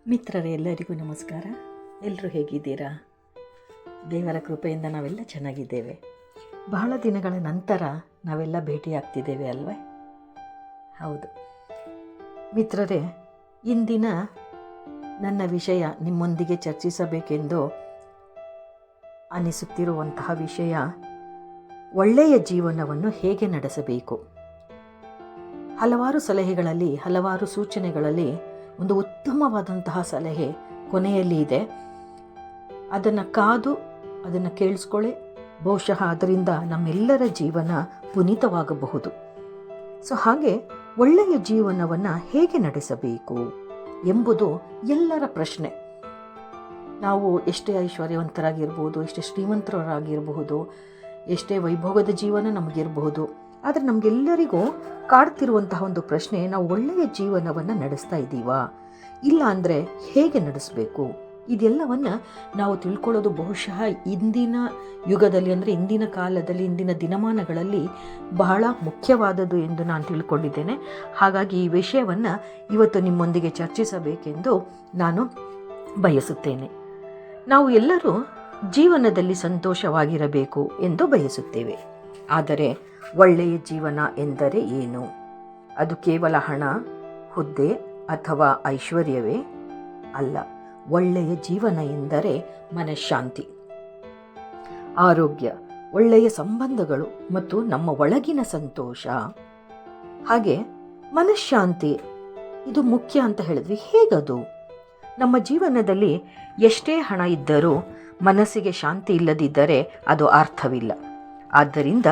ಮಿತ್ರರೇ, ಎಲ್ಲರಿಗೂ ನಮಸ್ಕಾರ. ಎಲ್ಲರೂ ಹೇಗಿದ್ದೀರಾ? ದೇವರ ಕೃಪೆಯಿಂದ ನಾವೆಲ್ಲ ಚೆನ್ನಾಗಿದ್ದೇವೆ. ಬಹಳ ದಿನಗಳ ನಂತರ ನಾವೆಲ್ಲ ಭೇಟಿಯಾಗ್ತಿದ್ದೇವೆ ಅಲ್ವೇ? ಹೌದು ಮಿತ್ರರೇ, ಇಂದಿನ ನನ್ನ ವಿಷಯ ನಿಮ್ಮೊಂದಿಗೆ ಚರ್ಚಿಸಬೇಕೆಂದು ಅನಿಸುತ್ತಿರುವಂತಹ ವಿಷಯ ಒಳ್ಳೆಯ ಜೀವನವನ್ನು ಹೇಗೆ ನಡೆಸಬೇಕು. ಹಲವಾರು ಸಲಹೆಗಳಲ್ಲಿ, ಹಲವಾರು ಸೂಚನೆಗಳಲ್ಲಿ ಒಂದು ಉತ್ತಮವಾದಂತಹ ಸಲಹೆ ಕೊನೆಯಲ್ಲಿ ಇದೆ. ಅದನ್ನು ಕಾದು ಅದನ್ನು ಕೇಳಿಸ್ಕೊಳ್ಳಿ. ಬಹುಶಃ ಅದರಿಂದ ನಮ್ಮೆಲ್ಲರ ಜೀವನ ಪುನೀತವಾಗಬಹುದು. ಹಾಗೆ ಒಳ್ಳೆಯ ಜೀವನವನ್ನು ಹೇಗೆ ನಡೆಸಬೇಕು ಎಂಬುದು ಎಲ್ಲರ ಪ್ರಶ್ನೆ. ನಾವು ಎಷ್ಟೇ ಐಶ್ವರ್ಯವಂತರಾಗಿರ್ಬೋದು, ಎಷ್ಟೇ ಶ್ರೀಮಂತರಾಗಿರಬಹುದು, ಎಷ್ಟೇ ವೈಭೋಗದ ಜೀವನ ನಮಗಿರಬಹುದು, ಆದರೆ ನಮಗೆಲ್ಲರಿಗೂ ಕಾಡ್ತಿರುವಂತಹ ಒಂದು ಪ್ರಶ್ನೆ, ನಾವು ಒಳ್ಳೆಯ ಜೀವನವನ್ನು ನಡೆಸ್ತಾ ಇದ್ದೀವಾ, ಇಲ್ಲ ಅಂದರೆ ಹೇಗೆ ನಡೆಸಬೇಕು? ಇದೆಲ್ಲವನ್ನು ನಾವು ತಿಳ್ಕೊಳ್ಳೋದು ಬಹುಶಃ ಇಂದಿನ ಯುಗದಲ್ಲಿ, ಅಂದರೆ ಇಂದಿನ ಕಾಲದಲ್ಲಿ, ಇಂದಿನ ದಿನಮಾನಗಳಲ್ಲಿ ಬಹಳ ಮುಖ್ಯವಾದದ್ದು ಎಂದು ನಾನು ತಿಳ್ಕೊಂಡಿದ್ದೇನೆ. ಹಾಗಾಗಿ ಈ ವಿಷಯವನ್ನು ಇವತ್ತು ನಿಮ್ಮೊಂದಿಗೆ ಚರ್ಚಿಸಬೇಕೆಂದು ನಾನು ಬಯಸುತ್ತೇನೆ. ನಾವು ಎಲ್ಲರೂ ಜೀವನದಲ್ಲಿ ಸಂತೋಷವಾಗಿರಬೇಕು ಎಂದು ಬಯಸುತ್ತೇವೆ. ಆದರೆ ಒಳ್ಳೆಯ ಜೀವನ ಎಂದರೆ ಏನು? ಅದು ಕೇವಲ ಹಣ, ಹುದ್ದೆ ಅಥವಾ ಐಶ್ವರ್ಯವೇ? ಅಲ್ಲ. ಒಳ್ಳೆಯ ಜೀವನ ಎಂದರೆ ಮನಃಶಾಂತಿ, ಆರೋಗ್ಯ, ಒಳ್ಳೆಯ ಸಂಬಂಧಗಳು ಮತ್ತು ನಮ್ಮ ಒಳಗಿನ ಸಂತೋಷ. ಹಾಗೆ ಮನಃಶಾಂತಿ ಇದು ಮುಖ್ಯ ಅಂತ ಹೇಳಿದ್ವಿ. ಹೇಗದು? ನಮ್ಮ ಜೀವನದಲ್ಲಿ ಎಷ್ಟೇ ಹಣ ಇದ್ದರೂ ಮನಸ್ಸಿಗೆ ಶಾಂತಿ ಇಲ್ಲದಿದ್ದರೆ ಅದು ಅರ್ಥವಿಲ್ಲ. ಆದ್ದರಿಂದ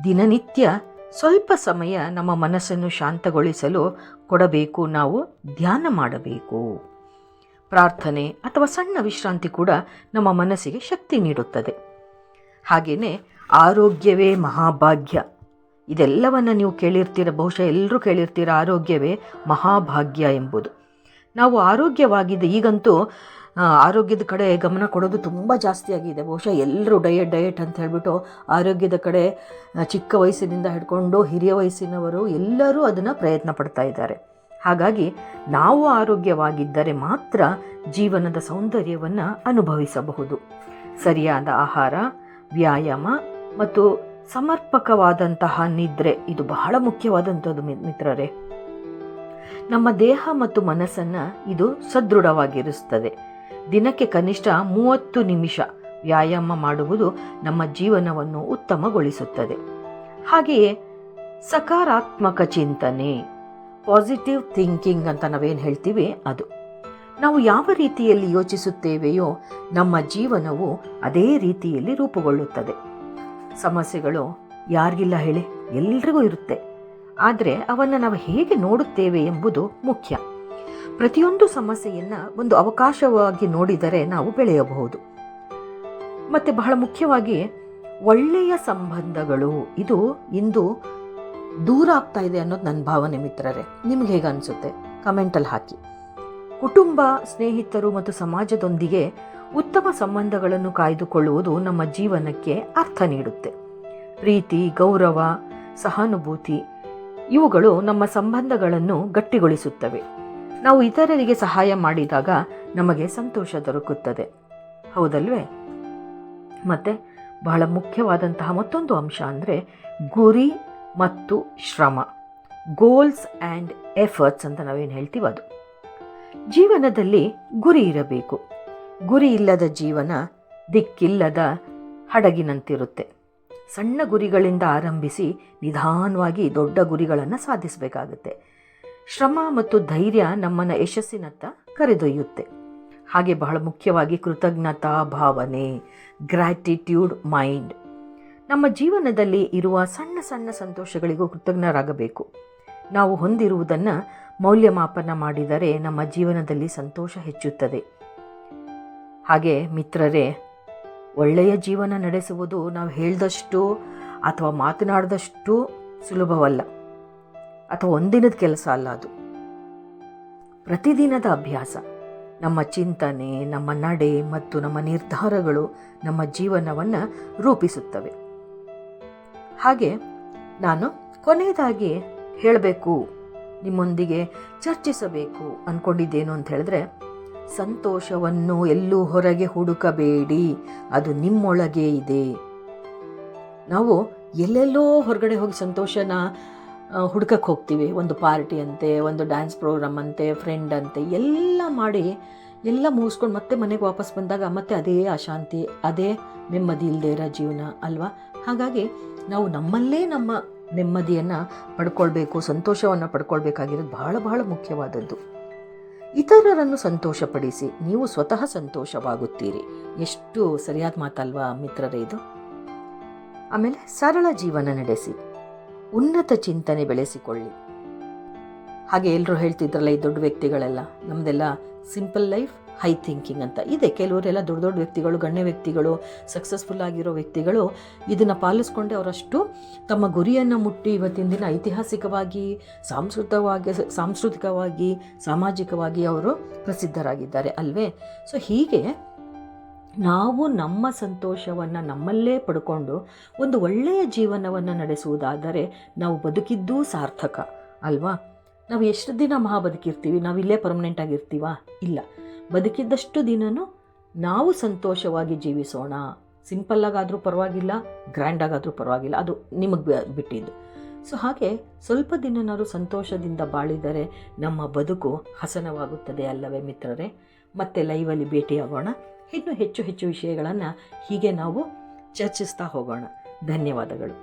ದಿನನಿತ್ಯ ಸ್ವಲ್ಪ ಸಮಯ ನಮ್ಮ ಮನಸ್ಸನ್ನು ಶಾಂತಗೊಳಿಸಲು ಕೊಡಬೇಕು. ನಾವು ಧ್ಯಾನ ಮಾಡಬೇಕು. ಪ್ರಾರ್ಥನೆ ಅಥವಾ ಸಣ್ಣ ವಿಶ್ರಾಂತಿ ಕೂಡ ನಮ್ಮ ಮನಸ್ಸಿಗೆ ಶಕ್ತಿ ನೀಡುತ್ತದೆ. ಹಾಗೆಯೇ ಆರೋಗ್ಯವೇ ಮಹಾಭಾಗ್ಯ. ಇದೆಲ್ಲವನ್ನು ನೀವು ಕೇಳಿರ್ತೀರ, ಬಹುಶಃ ಎಲ್ಲರೂ ಕೇಳಿರ್ತೀರ, ಆರೋಗ್ಯವೇ ಮಹಾಭಾಗ್ಯ ಎಂಬುದು. ನಾವು ಆರೋಗ್ಯವಾಗಿದೆ, ಈಗಂತೂ ಆರೋಗ್ಯದ ಕಡೆ ಗಮನ ಕೊಡೋದು ತುಂಬ ಜಾಸ್ತಿ ಆಗಿದೆ. ಬಹುಶಃ ಎಲ್ಲರೂ ಡಯಟ್ ಅಂತ ಹೇಳಿಬಿಟ್ಟು ಆರೋಗ್ಯದ ಕಡೆ ಚಿಕ್ಕ ವಯಸ್ಸಿನಿಂದ ಹಿಡ್ಕೊಂಡು ಹಿರಿಯ ವಯಸ್ಸಿನವರು ಎಲ್ಲರೂ ಅದನ್ನು ಪ್ರಯತ್ನ ಪಡ್ತಾ ಇದ್ದಾರೆ. ಹಾಗಾಗಿ ನಾವು ಆರೋಗ್ಯವಾಗಿದ್ದರೆ ಮಾತ್ರ ಜೀವನದ ಸೌಂದರ್ಯವನ್ನು ಅನುಭವಿಸಬಹುದು. ಸರಿಯಾದ ಆಹಾರ, ವ್ಯಾಯಾಮ ಮತ್ತು ಸಮರ್ಪಕವಾದಂತಹ ನಿದ್ರೆ ಇದು ಬಹಳ ಮುಖ್ಯವಾದಂಥದ್ದು ಮಿತ್ರರೇ. ನಮ್ಮ ದೇಹ ಮತ್ತು ಮನಸ್ಸನ್ನು ಇದು ಸದೃಢವಾಗಿರಿಸುತ್ತದೆ. ದಿನಕ್ಕೆ ಕನಿಷ್ಠ 30 ನಿಮಿಷ ವ್ಯಾಯಾಮ ಮಾಡುವುದು ನಮ್ಮ ಜೀವನವನ್ನು ಉತ್ತಮಗೊಳಿಸುತ್ತದೆ. ಹಾಗೆಯೇ ಸಕಾರಾತ್ಮಕ ಚಿಂತನೆ, ಪಾಸಿಟಿವ್ ಥಿಂಕಿಂಗ್ ಅಂತ ನಾವೇನು ಹೇಳ್ತೀವಿ ಅದು. ನಾವು ಯಾವ ರೀತಿಯಲ್ಲಿ ಯೋಚಿಸುತ್ತೇವೆಯೋ ನಮ್ಮ ಜೀವನವು ಅದೇ ರೀತಿಯಲ್ಲಿ ರೂಪುಗೊಳ್ಳುತ್ತದೆ. ಸಮಸ್ಯೆಗಳು ಯಾರಿಗಿಲ್ಲ ಹೇಳಿ? ಎಲ್ರಿಗೂ ಇರುತ್ತೆ. ಆದರೆ ಅವನ್ನು ನಾವು ಹೇಗೆ ನೋಡುತ್ತೇವೆ ಎಂಬುದು ಮುಖ್ಯ. ಪ್ರತಿಯೊಂದು ಸಮಸ್ಯೆಯನ್ನು ಒಂದು ಅವಕಾಶವಾಗಿ ನೋಡಿದರೆ ನಾವು ಬೆಳೆಯಬಹುದು. ಮತ್ತು ಬಹಳ ಮುಖ್ಯವಾಗಿ ಒಳ್ಳೆಯ ಸಂಬಂಧಗಳು ಇದು ಇಂದು ದೂರ ಆಗ್ತಾ ಇದೆ ಅನ್ನೋದು ನನ್ನ ಭಾವನೆ ಮಿತ್ರರೇ. ನಿಮ್ಗೆ ಹೇಗೆ ಅನಿಸುತ್ತೆ? ಕಮೆಂಟಲ್ಲಿ ಹಾಕಿ. ಕುಟುಂಬ, ಸ್ನೇಹಿತರು ಮತ್ತು ಸಮಾಜದೊಂದಿಗೆ ಉತ್ತಮ ಸಂಬಂಧಗಳನ್ನು ಕಾಯ್ದುಕೊಳ್ಳುವುದು ನಮ್ಮ ಜೀವನಕ್ಕೆ ಅರ್ಥ ನೀಡುತ್ತೆ. ಪ್ರೀತಿ, ಗೌರವ, ಸಹಾನುಭೂತಿ ಇವುಗಳು ನಮ್ಮ ಸಂಬಂಧಗಳನ್ನು ಗಟ್ಟಿಗೊಳಿಸುತ್ತವೆ. ನಾವು ಇತರರಿಗೆ ಸಹಾಯ ಮಾಡಿದಾಗ ನಮಗೆ ಸಂತೋಷ ದೊರಕುತ್ತದೆ, ಹೌದಲ್ವೇ? ಮತ್ತು ಬಹಳ ಮುಖ್ಯವಾದಂತಹ ಮತ್ತೊಂದು ಅಂಶ ಅಂದರೆ ಗುರಿ ಮತ್ತು ಶ್ರಮ, ಗೋಲ್ಸ್ ಆ್ಯಂಡ್ ಎಫರ್ಟ್ಸ್ ಅಂತ ನಾವೇನು ಹೇಳ್ತೀವಿ ಅದು. ಜೀವನದಲ್ಲಿ ಗುರಿ ಇರಬೇಕು. ಗುರಿ ಇಲ್ಲದ ಜೀವನ ದಿಕ್ಕಿಲ್ಲದ ಹಡಗಿನಂತಿರುತ್ತೆ. ಸಣ್ಣ ಗುರಿಗಳಿಂದ ಆರಂಭಿಸಿ ನಿಧಾನವಾಗಿ ದೊಡ್ಡ ಗುರಿಗಳನ್ನು ಸಾಧಿಸಬೇಕಾಗುತ್ತೆ. ಶ್ರಮ ಮತ್ತು ಧೈರ್ಯ ನಮ್ಮನ್ನು ಯಶಸ್ಸಿನತ್ತ ಕರೆದೊಯ್ಯುತ್ತೆ. ಹಾಗೆ ಬಹಳ ಮುಖ್ಯವಾಗಿ ಕೃತಜ್ಞತಾ ಭಾವನೆ, ಗ್ರ್ಯಾಟಿಟ್ಯೂಡ್ ಮೈಂಡ್. ನಮ್ಮ ಜೀವನದಲ್ಲಿ ಇರುವ ಸಣ್ಣ ಸಣ್ಣ ಸಂತೋಷಗಳಿಗೂ ಕೃತಜ್ಞರಾಗಬೇಕು. ನಾವು ಹೊಂದಿರುವುದನ್ನು ಮೌಲ್ಯಮಾಪನ ಮಾಡಿದರೆ ನಮ್ಮ ಜೀವನದಲ್ಲಿ ಸಂತೋಷ ಹೆಚ್ಚುತ್ತದೆ. ಹಾಗೆ ಮಿತ್ರರೇ, ಒಳ್ಳೆಯ ಜೀವನ ನಡೆಸುವುದು ನಾವು ಹೇಳಿದಷ್ಟು ಅಥವಾ ಮಾತನಾಡಿದಷ್ಟು ಸುಲಭವಲ್ಲ, ಅಥವಾ ಒಂದಿನದ ಕೆಲಸ ಅಲ್ಲ. ಅದು ಪ್ರತಿದಿನದ ಅಭ್ಯಾಸ. ನಮ್ಮ ಚಿಂತನೆ, ನಮ್ಮ ನಡೆ ಮತ್ತು ನಮ್ಮ ನಿರ್ಧಾರಗಳು ನಮ್ಮ ಜೀವನವನ್ನು ರೂಪಿಸುತ್ತವೆ. ಹಾಗೆ ನಾನು ಕೊನೆಯದಾಗಿ ಹೇಳಬೇಕು, ನಿಮ್ಮೊಂದಿಗೆ ಚರ್ಚಿಸಬೇಕು ಅಂದ್ಕೊಂಡಿದ್ದೇನು ಅಂತ ಹೇಳಿದ್ರೆ, ಸಂತೋಷವನ್ನು ಎಲ್ಲೂ ಹೊರಗೆ ಹುಡುಕಬೇಡಿ, ಅದು ನಿಮ್ಮೊಳಗೆ ಇದೆ. ನಾವು ಎಲ್ಲೆಲ್ಲೋ ಹೊರಗಡೆ ಹೋಗಿ ಸಂತೋಷನ ಹುಡ್ಕಕ್ಕೆ ಹೋಗ್ತೀವಿ. ಒಂದು ಪಾರ್ಟಿ ಅಂತೆ, ಒಂದು ಡ್ಯಾನ್ಸ್ ಪ್ರೋಗ್ರಾಮ್ ಅಂತೆ, ಫ್ರೆಂಡ್ ಅಂತೆ, ಎಲ್ಲ ಮಾಡಿ ಎಲ್ಲ ಮುಗಿಸ್ಕೊಂಡು ಮತ್ತೆ ಮನೆಗೆ ವಾಪಸ್ ಬಂದಾಗ ಮತ್ತೆ ಅದೇ ಅಶಾಂತಿ, ಅದೇ ನೆಮ್ಮದಿ ಇಲ್ಲದೆ ಇರೋ ಜೀವನ ಅಲ್ವಾ? ಹಾಗಾಗಿ ನಾವು ನಮ್ಮಲ್ಲೇ ನಮ್ಮ ನೆಮ್ಮದಿಯನ್ನು ಪಡ್ಕೊಳ್ಬೇಕು, ಸಂತೋಷವನ್ನು ಪಡ್ಕೊಳ್ಬೇಕಾಗಿರೋದು ಬಹಳ ಬಹಳ ಮುಖ್ಯವಾದದ್ದು. ಇತರರನ್ನು ಸಂತೋಷಪಡಿಸಿ, ನೀವು ಸ್ವತಃ ಸಂತೋಷವಾಗುತ್ತೀರಿ. ಎಷ್ಟು ಸರಿಯಾದ ಮಾತಲ್ವಾ ಮಿತ್ರರೇ ಇದು? ಆಮೇಲೆ ಸರಳ ಜೀವನ ನಡೆಸಿ, ಉನ್ನತ ಚಿಂತನೆ ಬೆಳೆಸಿಕೊಳ್ಳಿ. ಹಾಗೆ ಎಲ್ಲರೂ ಹೇಳ್ತಿದ್ರಲ್ಲ, ಈ ದೊಡ್ಡ ವ್ಯಕ್ತಿಗಳೆಲ್ಲ, ನಮ್ಮದೆಲ್ಲ ಸಿಂಪಲ್ ಲೈಫ್ ಹೈ ಥಿಂಕಿಂಗ್ ಅಂತ ಇದೆ. ಕೆಲವರೆಲ್ಲ ದೊಡ್ಡ ದೊಡ್ಡ ವ್ಯಕ್ತಿಗಳು, ಗಣ್ಯ ವ್ಯಕ್ತಿಗಳು, ಸಕ್ಸಸ್ಫುಲ್ ಆಗಿರೋ ವ್ಯಕ್ತಿಗಳು ಇದನ್ನು ಪಾಲಿಸ್ಕೊಂಡೆ ಅವರಷ್ಟು ತಮ್ಮ ಗುರಿಯನ್ನು ಮುಟ್ಟಿ ಇವತ್ತಿನ ದಿನ ಐತಿಹಾಸಿಕವಾಗಿ, ಸಾಂಸ್ಕೃತಿಕವಾಗಿ, ಸಾಮಾಜಿಕವಾಗಿ ಅವರು ಪ್ರಸಿದ್ಧರಾಗಿದ್ದಾರೆ ಅಲ್ವೇ? ಸೊ ಹೀಗೆ ನಾವು ನಮ್ಮ ಸಂತೋಷವನ್ನು ನಮ್ಮಲ್ಲೇ ಪಡ್ಕೊಂಡು ಒಂದು ಒಳ್ಳೆಯ ಜೀವನವನ್ನು ನಡೆಸುವುದಾದರೆ ನಾವು ಬದುಕಿದ್ದೂ ಸಾರ್ಥಕ ಅಲ್ವಾ? ನಾವು ಎಷ್ಟು ದಿನ ಬದುಕಿರ್ತೀವಿ? ನಾವಿಲ್ಲೇ ಪರ್ಮನೆಂಟ್ ಆಗಿರ್ತೀವಾ? ಇಲ್ಲ. ಬದುಕಿದ್ದಷ್ಟು ದಿನವೂ ನಾವು ಸಂತೋಷವಾಗಿ ಜೀವಿಸೋಣ. ಸಿಂಪಲ್ಲಾಗಾದರೂ ಪರವಾಗಿಲ್ಲ, ಗ್ರ್ಯಾಂಡಾಗಾದರೂ ಪರವಾಗಿಲ್ಲ, ಅದು ನಿಮಗೆ ಬಿಟ್ಟಿದ್ದು. ಸೊ ಹಾಗೆ ಸ್ವಲ್ಪ ದಿನನಾದರೂ ಸಂತೋಷದಿಂದ ಬಾಳಿದರೆ ನಮ್ಮ ಬದುಕು ಹಸನವಾಗುತ್ತದೆ ಅಲ್ಲವೇ ಮಿತ್ರರೇ? ಮತ್ತೆ ಲೈವಲ್ಲಿ ಭೇಟಿಯಾಗೋಣ. ಇನ್ನೂ ಹೆಚ್ಚು ಹೆಚ್ಚು ವಿಷಯಗಳನ್ನು ಹೀಗೆ ನಾವು ಚರ್ಚಿಸ್ತಾ ಹೋಗೋಣ. ಧನ್ಯವಾದಗಳು.